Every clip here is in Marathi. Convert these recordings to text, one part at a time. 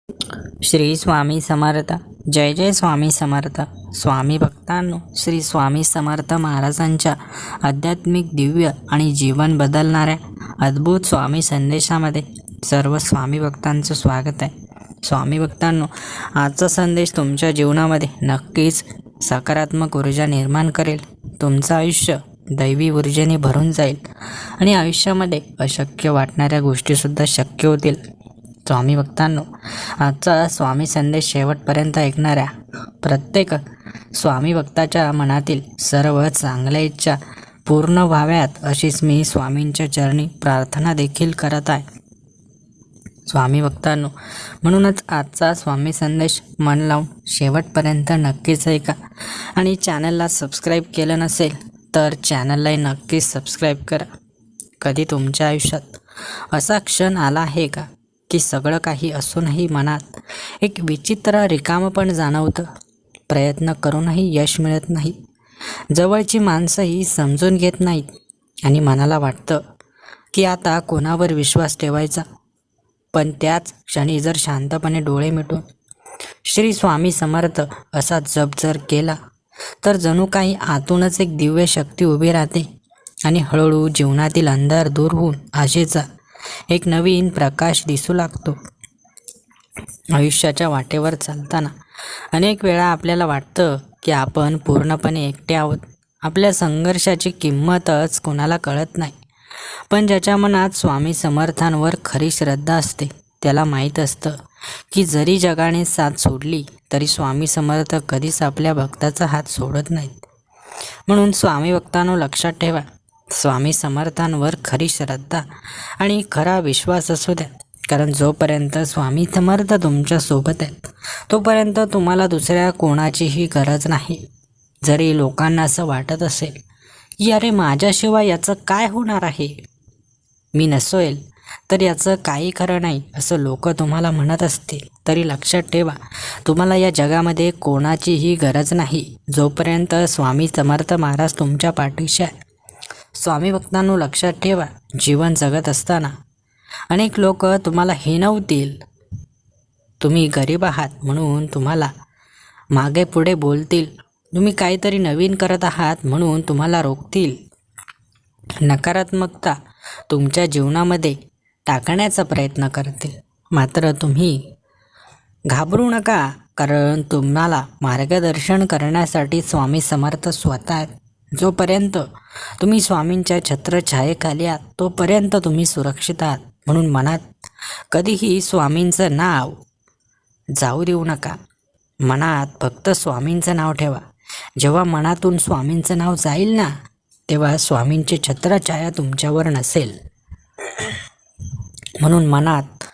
श्री स्वामी समर्थ. जय जय स्वामी समर्थ. स्वामी भक्तांनो, श्री स्वामी समर्थ महाराजांच्या आध्यात्मिक, दिव्य आणि जीवन बदलणाऱ्या अद्भुत स्वामी संदेशामध्ये सर्व स्वामी भक्तांचं स्वागत आहे. स्वामी भक्तांनो, आजचा संदेश तुमच्या जीवनामध्ये नक्कीच सकारात्मक ऊर्जा निर्माण करेल. तुमचं आयुष्य दैवी ऊर्जेने भरून जाईल आणि आयुष्यामध्ये अशक्य वाटणाऱ्या गोष्टीसुद्धा शक्य होतील. स्वामी भक्तांनो, आजचा स्वामी संदेश शेवटपर्यंत ऐकणाऱ्या प्रत्येक स्वामी भक्ताच्या मनातील सर्व चांगल्या इच्छा पूर्ण व्हाव्यात अशीच मी स्वामींच्या चरणी प्रार्थना देखील करत आहे. स्वामी भक्तांनो, म्हणूनच आजचा स्वामी संदेश मन लावून शेवटपर्यंत नक्कीच ऐका आणि चॅनलला सबस्क्राईब केलं नसेल तर चॅनललाही नक्कीच सबस्क्राईब करा. कधी तुमच्या आयुष्यात असा क्षण आला आहे का की सगळं काही असूनही मनात एक विचित्र रिकामपण जाणवतं? प्रयत्न करूनही यश मिळत नाही, जवळची माणसंही समजून घेत नाहीत आणि मनाला वाटतं की आता कोणावर विश्वास ठेवायचा. पण त्याच क्षणी जर शांतपणे डोळे मिटून श्री स्वामी समर्थ असा जप जर केला तर जणू काही आतूनच एक दिव्य शक्ती उभी राहते आणि हळूहळू जीवनातील अंधार दूर होऊन आशेचा एक नवीन प्रकाश दिसू लागतो. आयुष्याच्या वाटेवर चालताना अनेक वेळा आपल्याला वाटतं की आपण पूर्णपणे एकटे आहोत. आपल्या संघर्षाची किंमतच कोणाला कळत नाही. पण ज्याच्या मनात स्वामी समर्थांवर खरी श्रद्धा असते त्याला माहीत असतं की जरी जगाने साथ सोडली तरी स्वामी समर्थ कधीच आपल्या भक्ताचा हात सोडत नाहीत. म्हणून स्वामी भक्तांनो, लक्षात ठेवा, स्वामी समर्थांवर खरी श्रद्धा आणि खरा विश्वास असू द्या. कारण जोपर्यंत स्वामी समर्थ तुमच्या सोबत आहेत तोपर्यंत तुम्हाला दुसऱ्या कोणाचीही गरज नाही. जरी लोकांना असं वाटत असेल की अरे माझ्याशिवाय याचं काय होणार आहे, मी नसेल तर याचं काही खरं नाही, असं लोक तुम्हाला म्हणत असतील तरी लक्षात ठेवा, तुम्हाला या जगामध्ये कोणाचीही गरज नाही जोपर्यंत स्वामी समर्थ महाराज तुमच्या पाठीशी आहे. स्वामी भक्तांनो, लक्षात ठेवा, जीवन जगत असताना अनेक लोक तुम्हाला हिणवतील. तुम्ही गरीब आहात म्हणून तुम्हाला मागे पुढे बोलतील. तुम्ही काहीतरी नवीन करत आहात म्हणून तुम्हाला रोखतील. नकारात्मकता तुमच्या जीवनामध्ये टाकण्याचा प्रयत्न करतील. मात्र तुम्ही घाबरू नका, कारण तुम्हाला मार्गदर्शन करण्यासाठी स्वामी समर्थ स्वतः आहेत. जोपर्यंत तुम्ही स्वामींच्या छत्रछायेखाली आहात तोपर्यंत तुम्ही सुरक्षित आहात. म्हणून मनात कधीही स्वामींचं नाव जाऊ देऊ नका. मनात फक्त स्वामींचं नाव ठेवा. जेव्हा मनातून स्वामींचं नाव जाईल ना, तेव्हा स्वामींची छत्रछाया तुमच्यावर नसेल. म्हणून मनात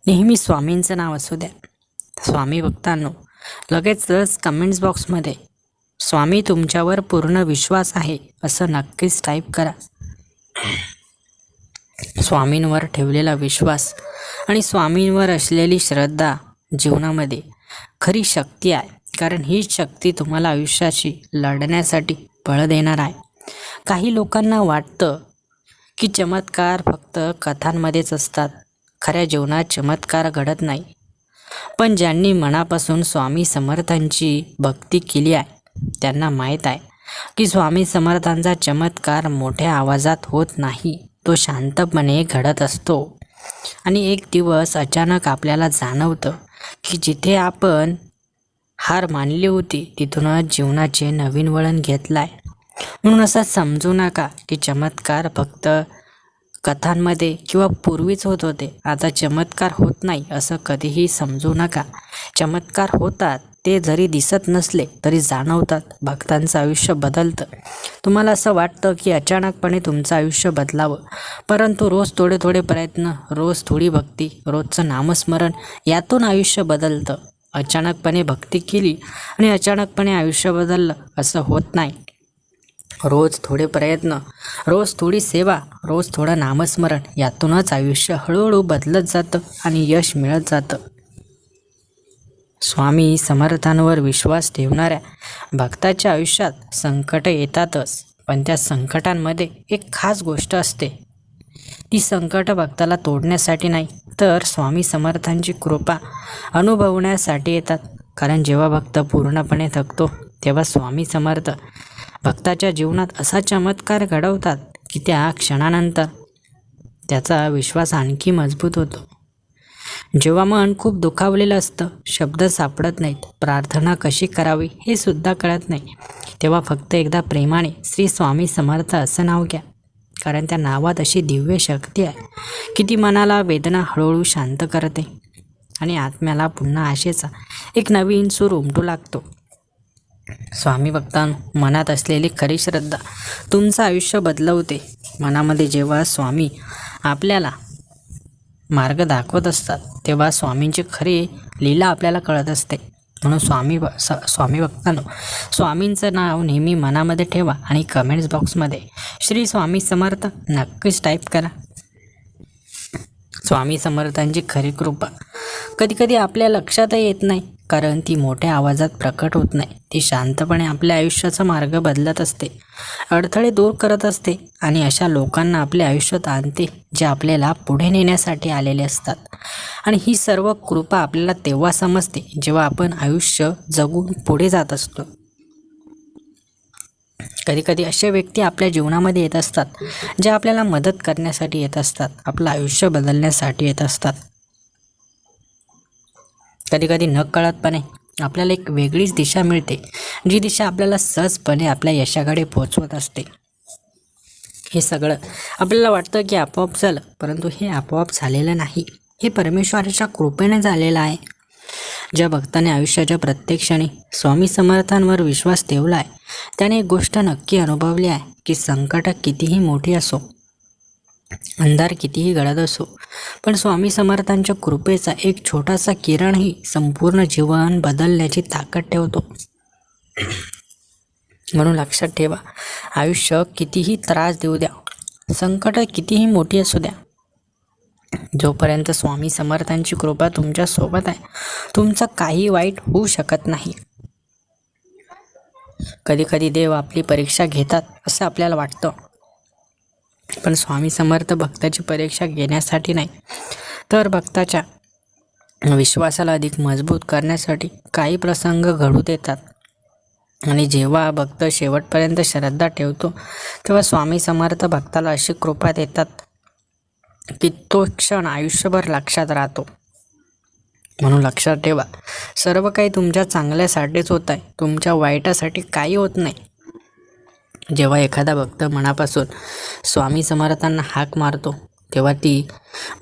नेहमी स्वामींचं नाव असू द्या. स्वामी भक्तांनो, लगेचच कमेंट्स बॉक्समध्ये स्वामी तुमच्यावर पूर्ण विश्वास आहे असं नक्कीच टाईप करा. स्वामींवर ठेवलेला विश्वास आणि स्वामींवर असलेली श्रद्धा जीवनामध्ये खरी शक्ती आहे. कारण हीच शक्ती तुम्हाला आयुष्याशी लढण्यासाठी बळ देणार आहे. काही लोकांना वाटतं की चमत्कार फक्त कथांमध्येच असतात. खऱ्या जीवनात चमत्कार घडत नाही. पण ज्यांनी मनापासून स्वामी समर्थांची भक्ती केली आहे त्यांना माहीत आहे की स्वामी समर्थांचा चमत्कार मोठ्या आवाजात होत नाही, तो शांतपणे घडत असतो. आणि एक दिवस अचानक आपल्याला जाणवतं की जिथे आपण हार मानली होती तिथूनच जीवनाचे नवीन वळण घेतलं आहे. म्हणून असं समजू नका की चमत्कार फक्त कथांमध्ये किंवा पूर्वीच होत होते, आता चमत्कार होत नाही असं कधीही समजू नका. चमत्कार होतात, ते जरी दिसत नसले तरी जाणवतात. भक्तांचं आयुष्य बदलतं. तुम्हाला असं वाटतं की अचानकपणे तुमचं आयुष्य बदलावं, परंतु रोज थोडे थोडे प्रयत्न, रोज थोडी भक्ती, रोजचं नामस्मरण यातून आयुष्य बदलतं. अचानकपणे भक्ती केली आणि अचानकपणे आयुष्य बदललं असं होत नाही. रोज थोडे प्रयत्न, रोज थोडी सेवा, रोज थोडं नामस्मरण यातूनच आयुष्य हळूहळू बदलत जातं आणि यश मिळत जातं. स्वामी समर्थांवर विश्वास ठेवणाऱ्या भक्ताच्या आयुष्यात संकट येतातच, पण त्या संकटांमध्ये एक खास गोष्ट असते, ही संकट भक्ताला तोडण्यासाठी नाही, तर स्वामी समर्थांची कृपा अनुभवण्यासाठी येतात. कारण जेव्हा भक्त पूर्णपणे थकतो, तेव्हा स्वामी समर्थ भक्ताच्या जीवनात असा चमत्कार घडवतात की त्या क्षणानंतर त्याचा विश्वास आणखी मजबूत होतो. जेव्हा मन खूप दुखावलेलं असतं, शब्द सापडत नाहीत, प्रार्थना कशी करावी हे सुद्धा कळत नाही, तेव्हा फक्त एकदा प्रेमाने श्री स्वामी समर्थ असं नाव घ्या. कारण त्या नावात अशी दिव्य शक्ती आहे की ती मनाला वेदना हळूहळू शांत करते आणि आत्म्याला पुन्हा आशेचा एक नवीन सूर उमटू लागतो. स्वामी भक्तांनो, मनात असलेली खरी श्रद्धा तुमचं आयुष्य बदलवते. मनामध्ये जेव्हा स्वामी आपल्याला मार्ग दाखवत असतात, तेव्हा स्वामींची खरी लीला आपल्याला कळत असते. म्हणून स्वामी भक्तांनो, स्वामींचं नाव नेहमी मनामध्ये ठेवा आणि कमेंट्स बॉक्समध्ये श्री स्वामी समर्थ नक्कीच टाईप करा. स्वामी समर्थांची खरी कृपा कधीकधी आपल्या लक्षातही येत नाही, कारण ती मोठ्या आवाजात प्रकट होत नाही. ती शांतपणे आपल्या आयुष्याचा मार्ग बदलत असते, अडथळे दूर करत असते आणि अशा लोकांना आपल्या आयुष्यात आणते जे आपल्याला पुढे नेण्यासाठी आलेले असतात. आणि ही सर्व कृपा आपल्याला तेव्हा समजते जेव्हा आपण आयुष्य जगून पुढे जात असतो. कधीकधी असे व्यक्ती आपल्या जीवनामध्ये येत असतात जे आपल्याला मदत करण्यासाठी येत असतात, आपलं आयुष्य बदलण्यासाठी येत असतात. कधीकधी नकळतपणे आपल्याला एक वेगळीच दिशा मिळते, जी दिशा आपल्याला सहजपणे आपल्या यशाकडे पोहोचवत असते. हे सगळं आपल्याला वाटतं की आपोआप झालं, परंतु हे आपोआप झालेलं नाही, हे परमेश्वराच्या कृपेने झालेलं आहे. ज्या भक्ताने आयुष्याच्या प्रत्येक क्षणी स्वामी समर्थांवर विश्वास ठेवला आहे, त्याने एक गोष्ट नक्की अनुभवली आहे की संकट कितीही मोठी असो, अंधार कितीही गडद असो, पण स्वामी समर्थांच्या कृपेचा एक छोटासा किरणही संपूर्ण जीवन बदलण्याची ताकद ठेवतो. म्हणून लक्षात ठेवा, आयुष्य कितीही त्रास देऊ द्या, संकट कितीही मोठी असू द्या, जोपर्यंत स्वामी समर्थांची कृपा तुमच्या सोबत आहे, तुमचं काही वाईट होऊ शकत नाही. कधीकधी देव आपली परीक्षा घेतात असं आपल्याला वाटतं, पण स्वामी समर्थ भक्ताची परीक्षा घेण्यासाठी नाही, तर भक्ताच्या विश्वासाला अधिक मजबूत करण्यासाठी काही प्रसंग घडू देतात. आणि जेव्हा भक्त शेवटपर्यंत श्रद्धा ठेवतो, तेव्हा स्वामी समर्थ भक्ताला अशी कृपा देतात की तो क्षण आयुष्यभर लक्षात राहतो. म्हणून लक्षात ठेवा, सर्व काही तुमच्या चांगल्यासाठीच होत आहे, तुमच्या वाईटासाठी काही होत नाही. जेव्हा एखादा भक्त मनापासून स्वामी समर्थांना हाक मारतो, तेव्हा ती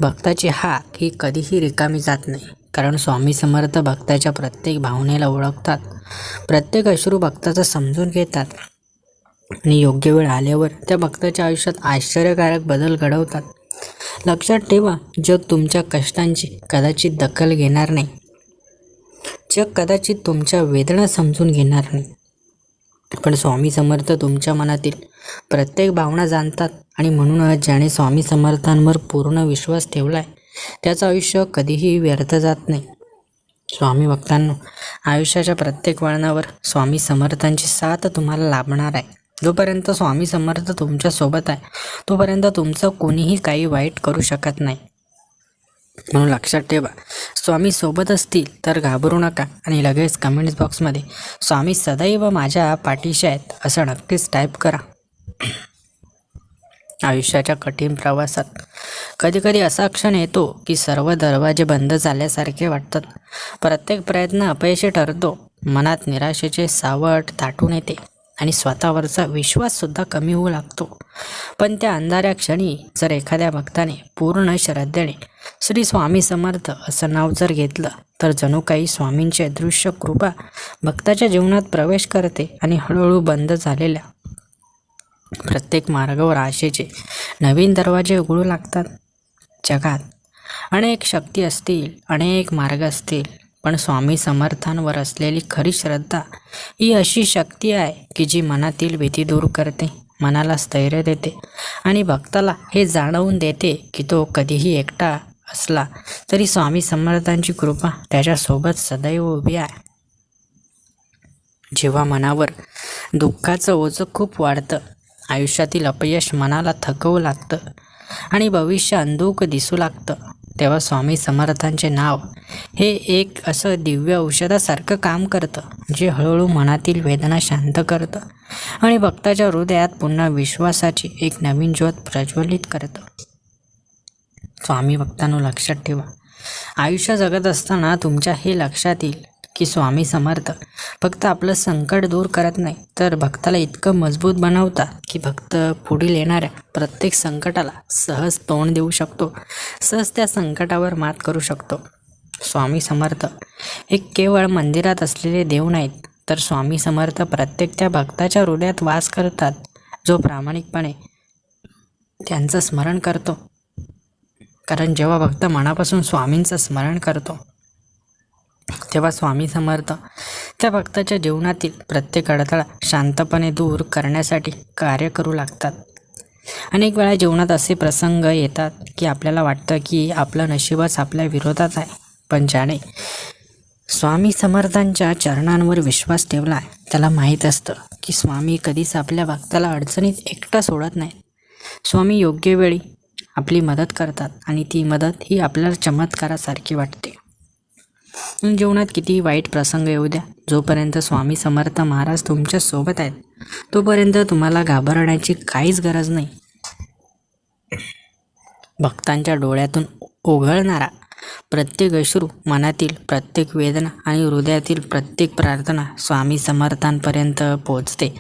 भक्ताची हाक ही कधीही रिकामी जात नाही. कारण स्वामी समर्थ भक्ताच्या प्रत्येक भावनेला ओळखतात, प्रत्येक अश्रू भक्ताचा समजून घेतात आणि योग्य वेळ आल्यावर त्या भक्ताच्या आयुष्यात आश्चर्यकारक बदल घडवतात. लक्षात ठेवा, जग तुमच्या कष्टांची कदाचित दखल घेणार नाही, जग कदाचित तुमच्या वेदना समजून घेणार नाही, पण स्वामी समर्थ तुमच्या मनातील प्रत्येक भावना जाणतात. आणि म्हणूनच ज्याने स्वामी समर्थांवर पूर्ण विश्वास ठेवला आहे, त्याचं आयुष्य कधीही व्यर्थ जात नाही. स्वामी भक्तांनो, आयुष्याच्या प्रत्येक वळणावर स्वामी समर्थांची साथ तुम्हाला लाभणार आहे. जोपर्यंत स्वामी समर्थ तुमच्यासोबत आहे, तोपर्यंत तुमचं कोणीही काही वाईट करू शकत नाही. म्हणून लक्षात ठेवा, स्वामी सोबत असतील तर घाबरू नका आणि लगेच कमेंट्स बॉक्समध्ये स्वामी सदैव माझ्या पाठीशी आहेत असं नक्कीच टाईप करा. आयुष्याच्या कठीण प्रवासात कधीकधी असा क्षण येतो की सर्व दरवाजे बंद झाल्यासारखे वाटतात. प्रत्येक प्रयत्न अपयशी ठरतो, मनात निराशेचे सावट दाटून येते आणि स्वतःवरचा विश्वाससुद्धा कमी होऊ लागतो. पण त्या अंधाऱ्या क्षणी जर एखाद्या भक्ताने पूर्ण श्रद्धेने श्री स्वामी समर्थ असं नाव जर घेतलं, तर जणू काही स्वामींची अदृश्य कृपा भक्ताच्या जीवनात प्रवेश करते आणि हळूहळू बंद झालेल्या प्रत्येक मार्गावर आशेचे नवीन दरवाजे उघडू लागतात. जगात अनेक शक्ती असतील, अनेक मार्ग असतील, पण स्वामी समर्थांवर असलेली खरी श्रद्धा ही अशी शक्ती आहे की जी मनातील भीती दूर करते, मनाला स्थैर्य देते आणि भक्ताला हे जाणवून देते की तो कधीही एकटा असला तरी स्वामी समर्थांची कृपा त्याच्यासोबत सदैव उभी आहे. जेव्हा मनावर दुःखाचं ओझं खूप वाढतं, आयुष्यातील अपयश मनाला थकवू लागतं, आणि भविष्य अंधुक दिसू लागतं, तेव्हा स्वामी समर्थांचे नाव हे एक असं दिव्य औषधासारखं काम करतं जे हळूहळू मनातील वेदना शांत करतं आणि भक्ताच्या हृदयात पुन्हा विश्वासाची एक नवीन ज्योत प्रज्वलित करतं. स्वामी भक्तांनो, लक्षात ठेवा, आयुष्य जगत असताना तुमच्या हे लक्षात येईल की स्वामी समर्थ फक्त आपलं संकट दूर करत नाही, तर भक्ताला इतकं मजबूत बनवतात की भक्त पुढील येणाऱ्या प्रत्येक संकटाला सहज तोंड देऊ शकतो, सहज त्या संकटावर मात करू शकतो. स्वामी समर्थ हे केवळ मंदिरात असलेले देव नाहीत, तर स्वामी समर्थ प्रत्येक त्या भक्ताच्या हृदयात वास करतात जो प्रामाणिकपणे त्यांचं स्मरण करतो. कारण जेव्हा भक्त मनापासून स्वामींचं स्मरण करतो तेव्हा स्वामी समर्थ त्या भक्ताच्या जीवनातील प्रत्येक अडथळा शांतपणे दूर करण्यासाठी कार्य करू लागतात. अनेक वेळा जीवनात असे प्रसंग येतात की आपल्याला वाटतं की आपलं नशीबच आपल्या विरोधात आहे, पण ज्याने स्वामी समर्थांच्या चरणांवर विश्वास ठेवला आहे त्याला माहीत असतं की स्वामी कधीच आपल्या भक्ताला अडचणीत एकटा सोडत नाही. स्वामी योग्य वेळी आपली मदत करतात आणि ती मदत ही आपल्याला चमत्कारासारखी वाटते. जीवनात कितीही वाईट प्रसंग येऊ द्या, जोपर्यंत स्वामी समर्थ महाराज तुमच्या सोबत आहेत तोपर्यंत तुम्हाला घाबरण्याची काहीच गरज नाही. भक्तांच्या डोळ्यातून ओघळणारा प्रत्येक अश्रू, मनातील प्रत्येक वेदना आणि हृदयातील प्रत्येक प्रार्थना स्वामी समर्थांपर्यंत पोहोचते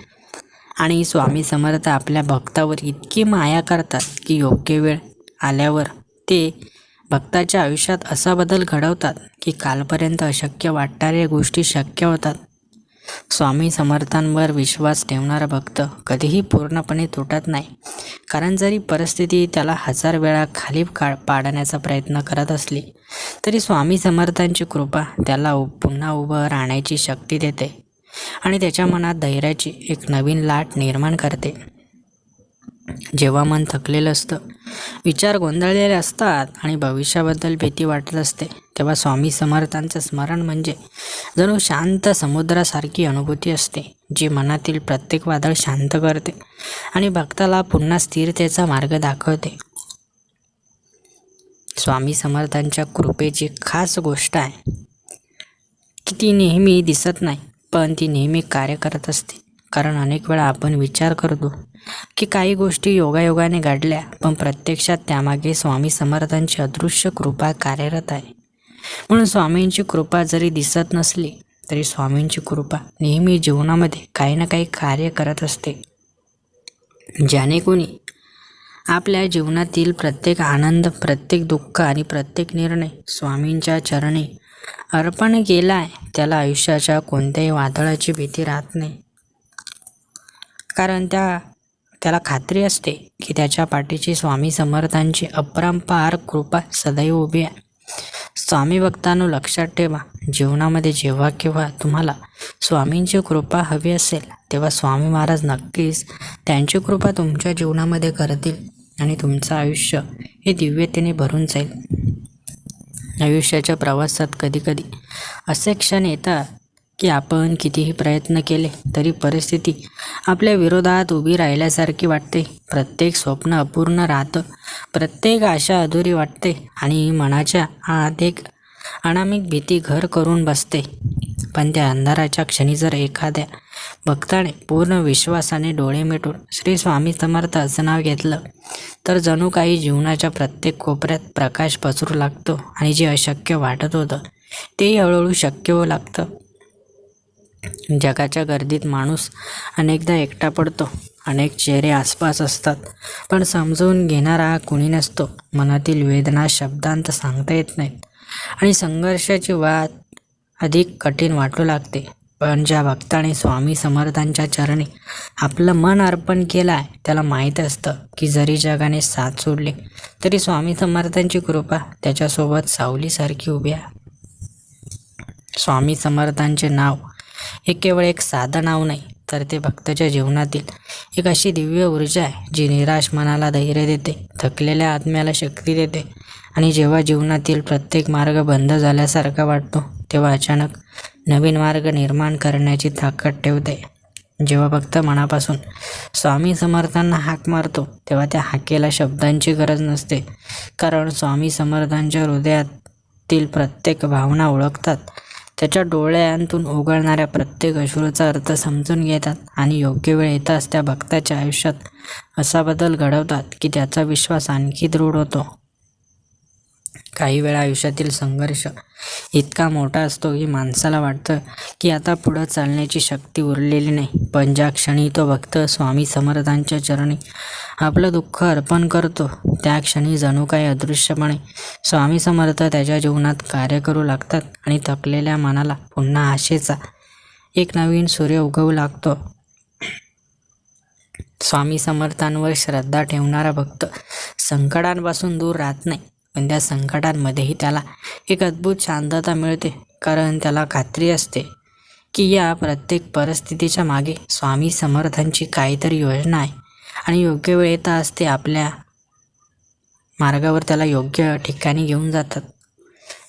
आणि स्वामी समर्थ आपल्या भक्तावर इतकी माया करतात की योग्य वेळ आल्यावर ते भक्ताच्या आयुष्यात असा बदल घडवतात की कालपर्यंत अशक्य वाटणाऱ्या गोष्टी शक्य होतात. स्वामी समर्थांवर विश्वास ठेवणारा भक्त कधीही पूर्णपणे तुटत नाही, कारण जरी परिस्थिती त्याला 1000 वेळा खाली पाडण्याचा प्रयत्न करत असली तरी स्वामी समर्थांची कृपा त्याला पुन्हा उभं राहण्याची शक्ती देते आणि त्याच्या मनात धैर्याची एक नवीन लाट निर्माण करते. जेव्हा मन थकलेलं असतं, विचार गोंधळलेले असतात आणि भविष्याबद्दल भीती वाटत असते, तेव्हा स्वामी समर्थांचं स्मरण म्हणजे जणू शांत समुद्रासारखी अनुभूती असते जी मनातील प्रत्येक वादळ शांत करते आणि भक्ताला पुन्हा स्थिरतेचा मार्ग दाखवते. स्वामी समर्थांच्या कृपेची खास गोष्ट आहे की ती नेहमी दिसत नाही, पण ती नेहमी कार्य करत असते. कारण अनेक वेळा आपण विचार करतो की काही गोष्टी योगायोगाने घडल्या, पण प्रत्यक्षात त्यामागे स्वामी समर्थांची अदृश्य कृपा कार्यरत आहे. म्हणून स्वामींची कृपा जरी दिसत नसली तरी स्वामींची कृपा नेहमी जीवनामध्ये काही ना काही कार्य करत असते. ज्याने कोणी आपल्या जीवनातील प्रत्येक आनंद, प्रत्येक दुःख आणि प्रत्येक निर्णय स्वामींच्या चरणी अर्पण केला आहे त्याला आयुष्याच्या कोणत्याही वादळाची भीती राहत नाही. कारण त्याला खात्री असते की त्याच्या पाठीची स्वामी समर्थांची अपरंपार कृपा सदैव उभी आहे. स्वामी भक्तांनो, लक्षात ठेवा, जीवनामध्ये जेव्हा केव्हा तुम्हाला स्वामींची कृपा हवी असेल तेव्हा स्वामी महाराज नक्कीच त्यांची कृपा तुमच्या जीवनामध्ये करतील आणि तुमचं आयुष्य हे दिव्यतेने भरून जाईल. आयुष्याच्या प्रवासात कधीकधी असे क्षण येतात की आपण कितीही प्रयत्न केले तरी परिस्थिती आपल्या विरोधात उभी राहिल्यासारखी वाटते. प्रत्येक स्वप्न अपूर्ण राहतं, प्रत्येक आशा अधुरी वाटते आणि मनाच्या आत एक अनामिक भीती घर करून बसते. पण त्या अंधाराच्या क्षणी जर एखाद्या भक्ताने पूर्ण विश्वासाने डोळे मिटून श्री स्वामी समर्थ असं नाव घेतलं तर जणू काही जीवनाच्या प्रत्येक कोपऱ्यात प्रकाश पसरू लागतो आणि जे अशक्य वाटत होतं तेही हळूहळू शक्य होऊ लागतं. जगाच्या गर्दीत माणूस अनेकदा एकटा पडतो, अनेक चेहरे आसपास असतात, पण समजून घेणारा कुणी नसतो. मनातील वेदना शब्दांत सांगता येत नाहीत आणि संघर्षाची वाट अधिक कठीण वाटू लागते. पण ज्या भक्ताने स्वामी समर्थांच्या चरणी आपलं मन अर्पण केलं आहे त्याला माहीत असतं की जरी जगाने साथ सोडली तरी स्वामी समर्थांची कृपा त्याच्यासोबत सावलीसारखी उभी आहे. स्वामी समर्थांचे नाव हे केवळ एक साधं नाव नाही, तर ते भक्ताच्या जीवनातील एक अशी दिव्य ऊर्जा आहे जी निराश मनाला धैर्य देते, थकलेल्या आत्म्याला शक्ती देते आणि जेव्हा जीवनातील प्रत्येक मार्ग बंद झाल्यासारखा वाटतो तेव्हा अचानक नवीन मार्ग निर्माण करण्याची ताकद ठेवते. जेव्हा भक्त मनापासून स्वामी समर्थांना हाक मारतो तेव्हा त्या हाकेला शब्दांची गरज नसते, कारण स्वामी समर्थांच्या हृदयातील प्रत्येक भावना ओळखतात, त्याच्या डोळ्यांतून उघडणाऱ्या प्रत्येक अश्रूचा अर्थ समजून घेतात आणि योग्य वेळ येताच त्या भक्ताच्या आयुष्यात असा बदल घडवतात की त्याचा विश्वास आणखी दृढ होतो. काही वेळा आयुष्यातील संघर्ष इतका मोठा असतो की माणसाला वाटतं की आता पुढं चालण्याची शक्ती उरलेली नाही, पण ज्या क्षणी तो भक्त स्वामी समर्थांच्या चरणी आपलं दुःख अर्पण करतो त्या क्षणी जणू काही अदृश्यपणे स्वामी समर्थ त्याच्या जीवनात कार्य करू लागतात आणि थकलेल्या मनाला पुन्हा आशेचा एक नवीन सूर्य उगवू लागतो. स्वामी समर्थांवर श्रद्धा ठेवणारा भक्त संकटांपासून दूर राहत नाही, पण त्या संकटांमध्येही त्याला एक अद्भुत शांतता मिळते, कारण त्याला खात्री असते की या प्रत्येक परिस्थितीच्या मागे स्वामी समर्थांची काहीतरी योजना आहे आणि योग्य वेळ येताच ते आपल्या मार्गावर त्याला योग्य ठिकाणी घेऊन जातात.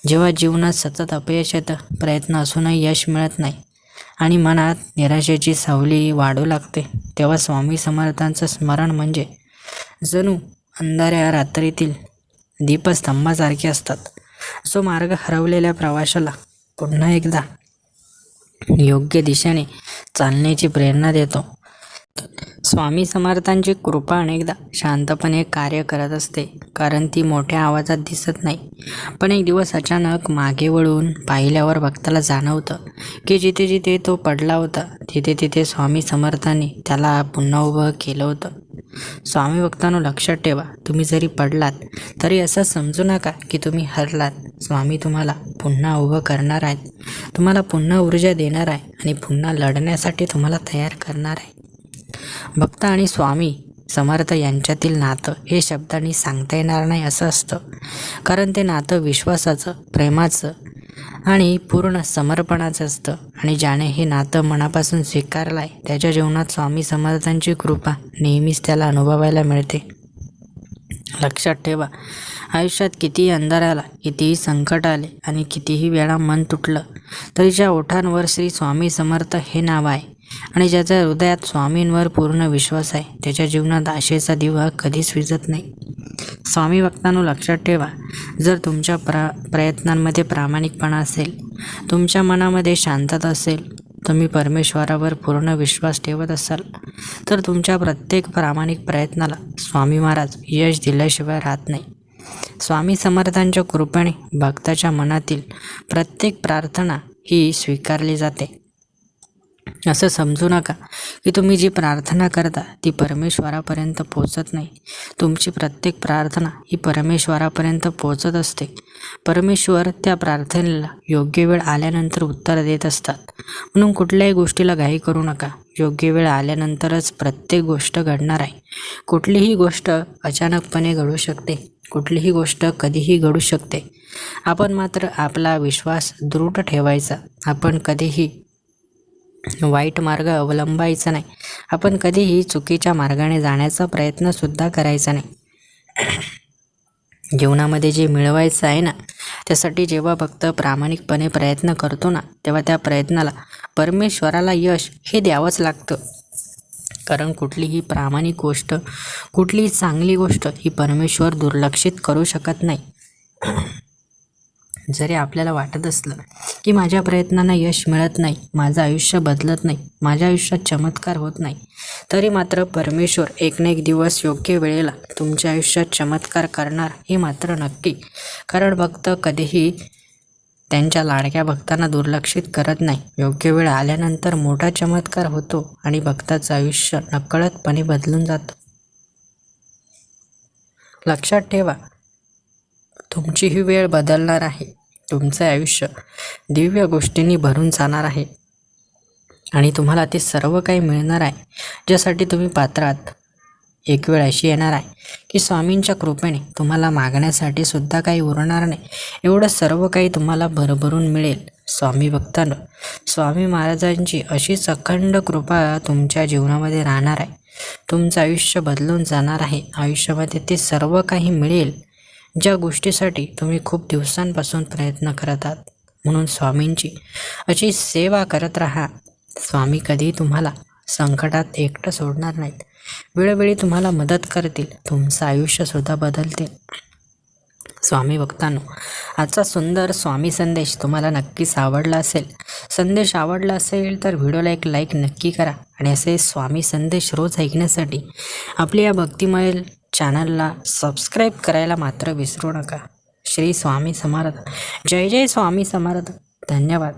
जेव्हा जीवनात सतत अपयश येतं, प्रयत्न असूनही यश मिळत नाही आणि मनात निराशेची सावली वाढू लागते, तेव्हा स्वामी समर्थांचं स्मरण म्हणजे जणू अंधाऱ्या रात्रीतील दीपस्तंभासारखे असतात, जो मार्ग हरवलेल्या प्रवाशाला पुन्हा एकदा योग्य दिशेने चालण्याची प्रेरणा देतो. स्वामी समर्थांची कृपा अनेकदा शांतपणे कार्य करत असते, कारण ती मोठ्या आवाजात दिसत नाही, पण एक दिवस अचानक मागे वळून पाहिल्यावर भक्ताला जाणवतं की जिथे जिथे तो पडला होता तिथे तिथे स्वामी समर्थांनी त्याला पुन्हा उभं केलं होतं. स्वामी भक्तांनो, लक्षात ठेवा, तुम्ही जरी पडलात तरी असं समजू नका की तुम्ही हरलात. स्वामी तुम्हाला पुन्हा उभं करणार आहेत, तुम्हाला पुन्हा ऊर्जा देणार आहे आणि पुन्हा लढण्यासाठी तुम्हाला तयार करणार आहे. भक्त आणि स्वामी समर्थ यांच्यातील नातं हे शब्दांनी सांगता येणार नाही असं असतं, कारण ते नातं विश्वासाचं, प्रेमाचं आणि पूर्ण समर्पणाचं असतं आणि ज्याने हे नातं मनापासून स्वीकारलं आहे त्याच्या जीवनात स्वामी समर्थांची कृपा नेहमीच त्याला अनुभवायला मिळते. लक्षात ठेवा, आयुष्यात कितीही अंधार आला, कितीही संकट आले आणि कितीही वेळा मन तुटलं तरी ज्या ओठांवर श्री स्वामी समर्थ हे नाव आहे आणि ज्याच्या हृदयात स्वामींवर पूर्ण विश्वास आहे त्याच्या जीवनात आशेचा दिवा कधीच विझत नाही. स्वामी भक्तांनो, लक्षात ठेवा, जर तुमच्या प्रयत्नांमध्ये प्रामाणिकपणा असेल, तुमच्या मनामध्ये शांतता असेल, तुम्ही परमेश्वरावर पूर्ण विश्वास ठेवत असाल तर तुमच्या प्रत्येक प्रामाणिक प्रयत्नाला स्वामी महाराज यश दिल्याशिवाय राहत नाही. स्वामी समर्थांच्या कृपेने भक्ताच्या मनातील प्रत्येक प्रार्थना ही स्वीकारली जाते. असं समजू नका की तुम्ही जी प्रार्थना करता ती परमेश्वरापर्यंत पोचत नाही. तुमची प्रत्येक प्रार्थना ही परमेश्वरापर्यंत पोचत असते. परमेश्वर त्या प्रार्थनेला योग्य वेळ आल्यानंतर उत्तर देत असतात. म्हणून कुठल्याही गोष्टीला घाई करू नका. योग्य वेळ आल्यानंतरच प्रत्येक गोष्ट घडणार आहे. कुठलीही गोष्ट अचानकपणे घडू शकते, कुठलीही गोष्ट कधीही घडू शकते. आपण मात्र आपला विश्वास दृढ ठेवायचा. आपण कधीही वाईट मार्ग अवलंबायचा नाही. आपण कधीही चुकीच्या मार्गाने जाण्याचा प्रयत्नसुद्धा करायचा नाही. जीवनामध्ये जे मिळवायचं आहे ना, त्यासाठी जेव्हा भक्त प्रामाणिकपणे प्रयत्न करतो ना, तेव्हा त्या प्रयत्नाला परमेश्वराला यश हे द्यावंच लागतं. कारण कुठलीही प्रामाणिक गोष्ट, कुठलीही चांगली गोष्ट ही परमेश्वर दुर्लक्षित करू शकत नाही. जरी आपल्याला वाटत असलं की माझ्या प्रयत्नांना यश मिळत नाही, माझं आयुष्य बदलत नाही, माझ्या आयुष्यात चमत्कार होत नाही, तरी मात्र परमेश्वर एक ना एक दिवस योग्य वेळेला तुमच्या आयुष्यात चमत्कार करणार हे मात्र नक्की. कारण भक्त कधीही त्यांच्या लाडक्या भक्तांना दुर्लक्षित करत नाही. योग्य वेळ आल्यानंतर मोठा चमत्कार होतो आणि भक्ताचं आयुष्य नकळतपणे बदलून जातं. लक्षात ठेवा, तुमची ही वेळ बदलणार आहे. तुमचं आयुष्य दिव्य गोष्टींनी भरून जाणार आहे आणि तुम्हाला ते सर्व काही मिळणार आहे ज्यासाठी तुम्ही पात्र आहात. एक वेळ अशी येणार आहे की स्वामींच्या कृपेने तुम्हाला मागण्यासाठी सुद्धा काही उरणार नाही, एवढं सर्व काही तुम्हाला भरभरून मिळेल. स्वामी भक्तांनो, स्वामी महाराजांची अशीच अखंड कृपा तुमच्या जीवनामध्ये राहणार आहे. तुमचं आयुष्य बदलून जाणार आहे. आयुष्यामध्ये ते सर्व काही मिळेल ज्या गोष्टीसाठी तुम्ही खूप दिवसांपासून प्रयत्न करत आहात. म्हणून स्वामींची अशी सेवा करत राहा. स्वामी कधी तुम्हाला संकटात एकटं सोडणार नाहीत. वेळोवेळी तुम्हाला मदत करतील. तुमचं आयुष्यसुद्धा बदलतील. स्वामी भक्तांनो, आजचा सुंदर स्वामी संदेश तुम्हाला नक्कीच आवडला असेल. संदेश आवडला असेल तर व्हिडिओला एक लाईक नक्की करा आणि असे स्वामी संदेश रोज ऐकण्यासाठी आपल्या या भक्तिमय चॅनलला सबस्क्राईब करायला मात्र विसरू नका. श्री स्वामी समर्थ. जय जय स्वामी समर्थ. धन्यवाद.